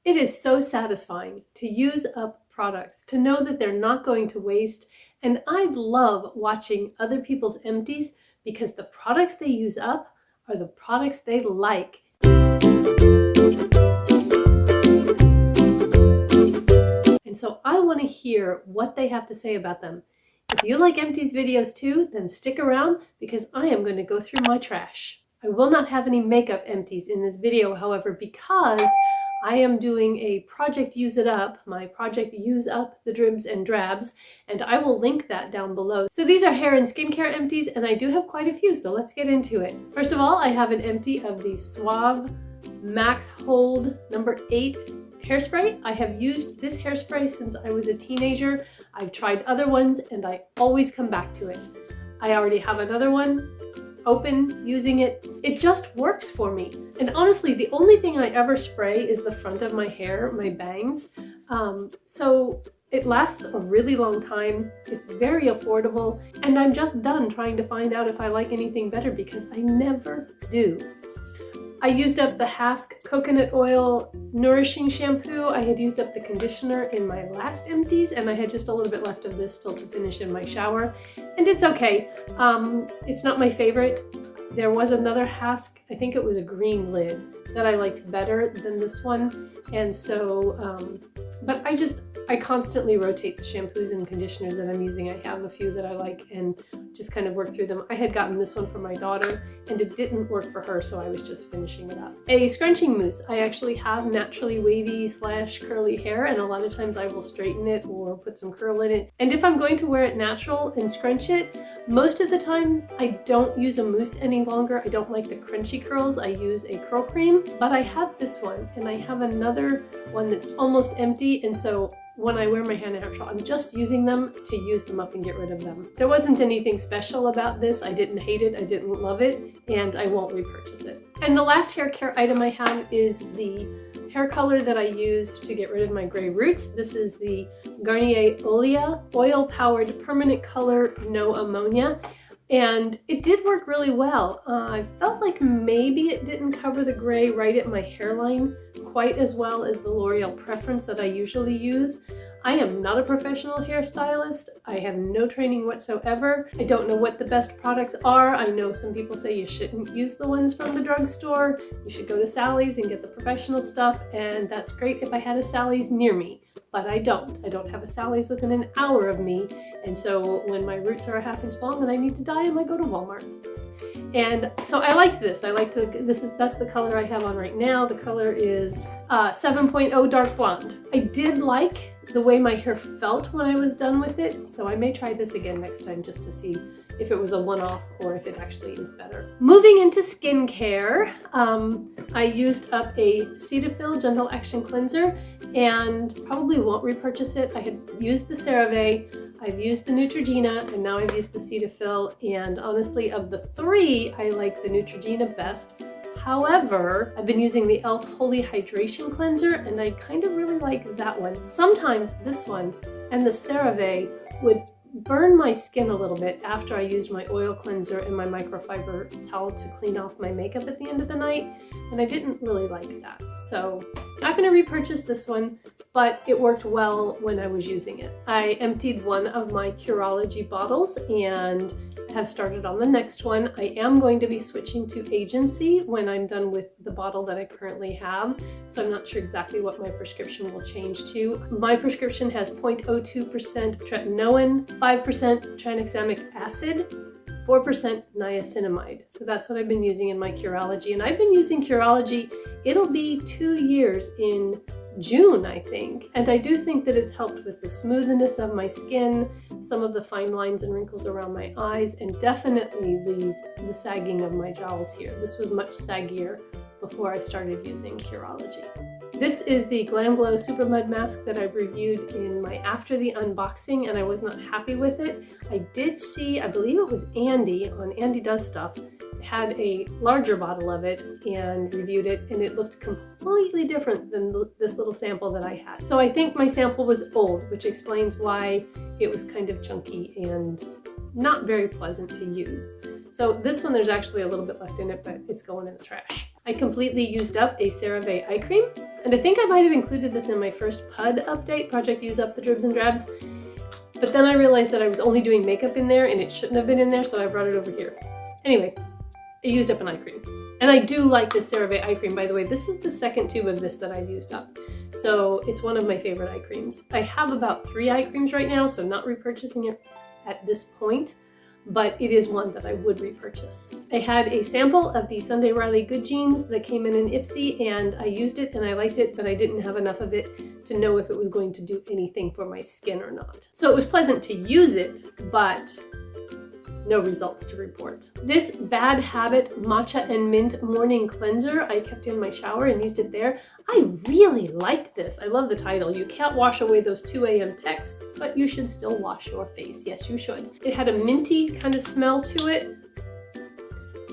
It is so satisfying to use up products, to know that they're not going to waste, and I love watching other people's empties because the products they use up are the products they like. And so I want to hear what they have to say about them. If you like Empties videos too, then stick around because I am going to go through my trash. I will not have any makeup empties in this video, however, because I am doing a project Use It Up, my project Use Up the Dribs and Drabs, and I will link that down below. So these are hair and skincare empties, and I do have quite a few, so let's get into it. First of all, I have an empty of the Suave Max Hold No. 8 hairspray. I have used this hairspray since I was a teenager. I've tried other ones, and I always come back to it. I already have another one open, using it. It just works for me. And honestly, the only thing I ever spray is the front of my hair, my bangs. So it lasts a really long time. It's very affordable, and I'm just done trying to find out if I like anything better because I never do. I used up the Hask coconut oil nourishing shampoo. I had used up the conditioner in my last empties, and I had just a little bit left of this still to finish in my shower. And it's okay. It's not my favorite. There was another Hask, I think it was a green lid, that I liked better than this one. And so, but I constantly rotate the shampoos and conditioners that I'm using. I have a few that I like and just kind of work through them. I had gotten this one for my daughter and it didn't work for her, so I was just finishing it up. A scrunching mousse. I actually have naturally wavy / curly hair, and a lot of times I will straighten it or put some curl in it. And if I'm going to wear it natural and scrunch it, most of the time I don't use a mousse any longer. I don't like the crunchy curls. I use a curl cream, but I have this one and I have another one that's almost empty, and so when I wear my hair natural, I'm just using them to use them up and get rid of them. There wasn't anything special about this. I didn't hate it, I didn't love it, and I won't repurchase it. And the last hair care item I have is the hair color that I used to get rid of my gray roots. This is the Garnier Olia Oil Powered Permanent Color No Ammonia. And it did work really well. I felt like maybe it didn't cover the gray right at my hairline quite as well as the L'Oreal Preference that I usually use. I am not a professional hairstylist. I have no training whatsoever. I don't know what the best products are. I know some people say you shouldn't use the ones from the drugstore. You should go to Sally's and get the professional stuff, and that's great if I had a Sally's near me. But I don't. I don't have a Sally's within an hour of me, and so when my roots are a ½ inch long and I need to dye them, I go to Walmart. And so I like this. That's the color I have on right now. The color is 7.0 Dark Blonde. I did like the way my hair felt when I was done with it, so I may try this again next time just to see if it was a one-off or if it actually is better. Moving into skincare, I used up a Cetaphil Gentle Action Cleanser and probably won't repurchase it. I had used the CeraVe, I've used the Neutrogena, and now I've used the Cetaphil, and honestly, of the three, I like the Neutrogena best. However, I've been using the e.l.f. Holy Hydration Cleanser, and I kind of really like that one. Sometimes this one and the CeraVe would burn my skin a little bit after I used my oil cleanser and my microfiber towel to clean off my makeup at the end of the night, and I didn't really like that. So not going to repurchase this one, but it worked well when I was using it. I emptied one of my Curology bottles and have started on the next one. I am going to be switching to agency when I'm done with the bottle that I currently have, so I'm not sure exactly what my prescription will change to. My prescription has 0.02% tretinoin, 5% tranexamic acid, 4% niacinamide. So that's what I've been using in my Curology, and I've been using Curology. It'll be 2 years in June, I think. And I do think that it's helped with the smoothness of my skin, some of the fine lines and wrinkles around my eyes, and definitely the sagging of my jowls here. This was much saggier before I started using Curology. This is the Glam Glow Super Mud Mask that I reviewed in my After the Unboxing, and I was not happy with it. I did see, I believe it was Andy on Andy Does Stuff, had a larger bottle of it and reviewed it, and it looked completely different than this little sample that I had. So I think my sample was old, which explains why it was kind of chunky and not very pleasant to use. So this one, there's actually a little bit left in it, but it's going in the trash. I completely used up a CeraVe Eye Cream, and I think I might have included this in my first PUD update, Project Use Up the Dribs and Drabs, but then I realized that I was only doing makeup in there and it shouldn't have been in there, so I brought it over here. Anyway, I used up an eye cream. And I do like this CeraVe Eye Cream, by the way. This is the second tube of this that I've used up. So it's one of my favorite eye creams. I have about 3 eye creams right now, so I'm not repurchasing it at this point, but it is one that I would repurchase. I had a sample of the Sunday Riley Good Jeans that came in an Ipsy, and I used it and I liked it, but I didn't have enough of it to know if it was going to do anything for my skin or not. So it was pleasant to use it, but no results to report. This Bad Habit Matcha and Mint Morning Cleanser I kept in my shower and used it there. I really liked this. I love the title. You can't wash away those 2 a.m. texts, but you should still wash your face. Yes, you should. It had a minty kind of smell to it,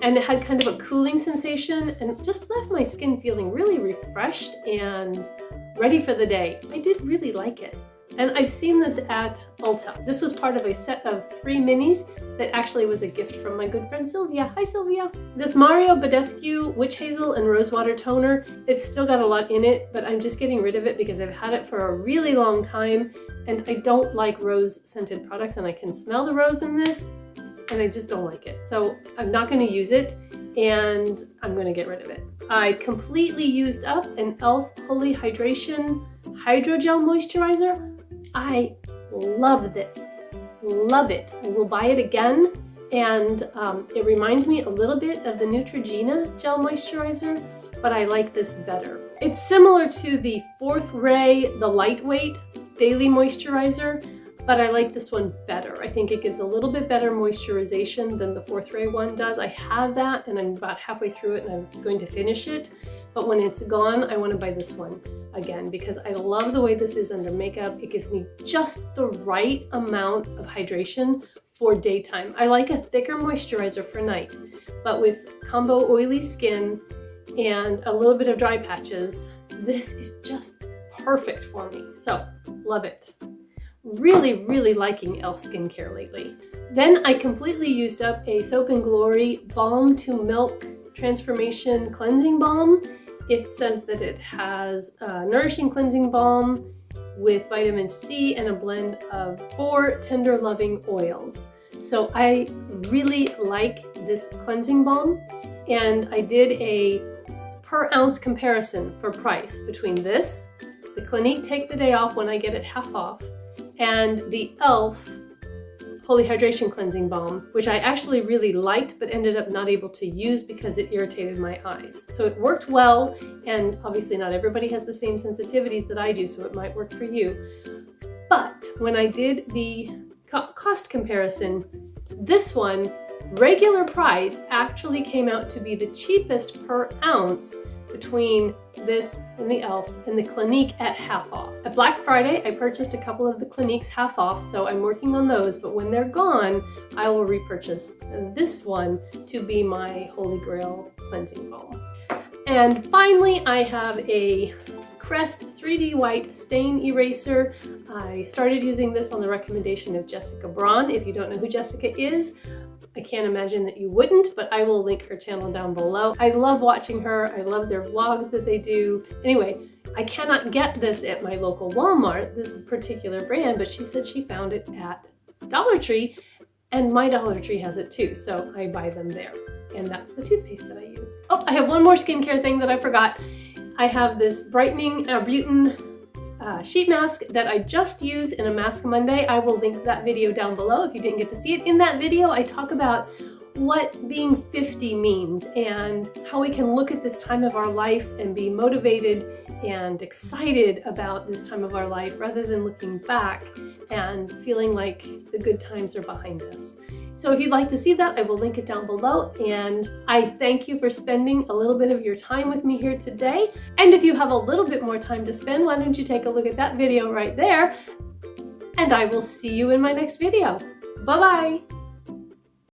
and it had kind of a cooling sensation and just left my skin feeling really refreshed and ready for the day. I did really like it. And I've seen this at Ulta. This was part of a set of 3 minis that actually was a gift from my good friend Sylvia. Hi Sylvia! This Mario Badescu Witch Hazel and Rosewater Toner, it's still got a lot in it, but I'm just getting rid of it because I've had it for a really long time and I don't like rose scented products, and I can smell the rose in this and I just don't like it. So I'm not going to use it and I'm going to get rid of it. I completely used up an e.l.f. Holy Hydration Hydrogel Moisturizer. I love this, love it. I will buy it again, and it reminds me a little bit of the Neutrogena Gel Moisturizer, but I like this better. It's similar to the Fourth Ray, the lightweight daily moisturizer, but I like this one better. I think it gives a little bit better moisturization than the Fourth Ray one does. I have that and I'm about halfway through it and I'm going to finish it. But when it's gone, I want to buy this one again because I love the way this is under makeup. It gives me just the right amount of hydration for daytime. I like a thicker moisturizer for night, but with combo oily skin and a little bit of dry patches, this is just perfect for me. So, love it. Really, really liking e.l.f. skincare lately. Then I completely used up a Soap & Glory Balm to Milk Transformation Cleansing Balm. It says that it has a Nourishing Cleansing Balm with vitamin C and a blend of 4 tender loving oils. So I really like this cleansing balm, and I did a per ounce comparison for price between this, the Clinique Take the Day Off when I get it half off, and the e.l.f. Holy Hydration Cleansing Balm, which I actually really liked but ended up not able to use because it irritated my eyes. So it worked well, and obviously not everybody has the same sensitivities that I do, so it might work for you. But when I did the cost comparison, this one, regular price, actually came out to be the cheapest per ounce between this and the e.l.f. and the Clinique at half off. At Black Friday, I purchased a couple of the Cliniques half off, so I'm working on those, but when they're gone, I will repurchase this one to be my Holy Grail cleansing balm. And finally, I have a Crest 3D White Stain Eraser. I started using this on the recommendation of Jessica Braun. If you don't know who Jessica is, I can't imagine that you wouldn't, but I will link her channel down below. I love watching her. I love their vlogs that they do. Anyway, I cannot get this at my local Walmart, this particular brand, but she said she found it at Dollar Tree, and my Dollar Tree has it too, so I buy them there. And that's the toothpaste that I use. Oh, I have one more skincare thing that I forgot. I have this brightening Arbutin sheet mask that I just used in a Mask Monday. I will link that video down below if you didn't get to see it. In that video, I talk about what being 50 means and how we can look at this time of our life and be motivated and excited about this time of our life rather than looking back and feeling like the good times are behind us. So if you'd like to see that, I will link it down below, and I thank you for spending a little bit of your time with me here today. And if you have a little bit more time to spend, why don't you take a look at that video right there, and I will see you in my next video. Bye-bye!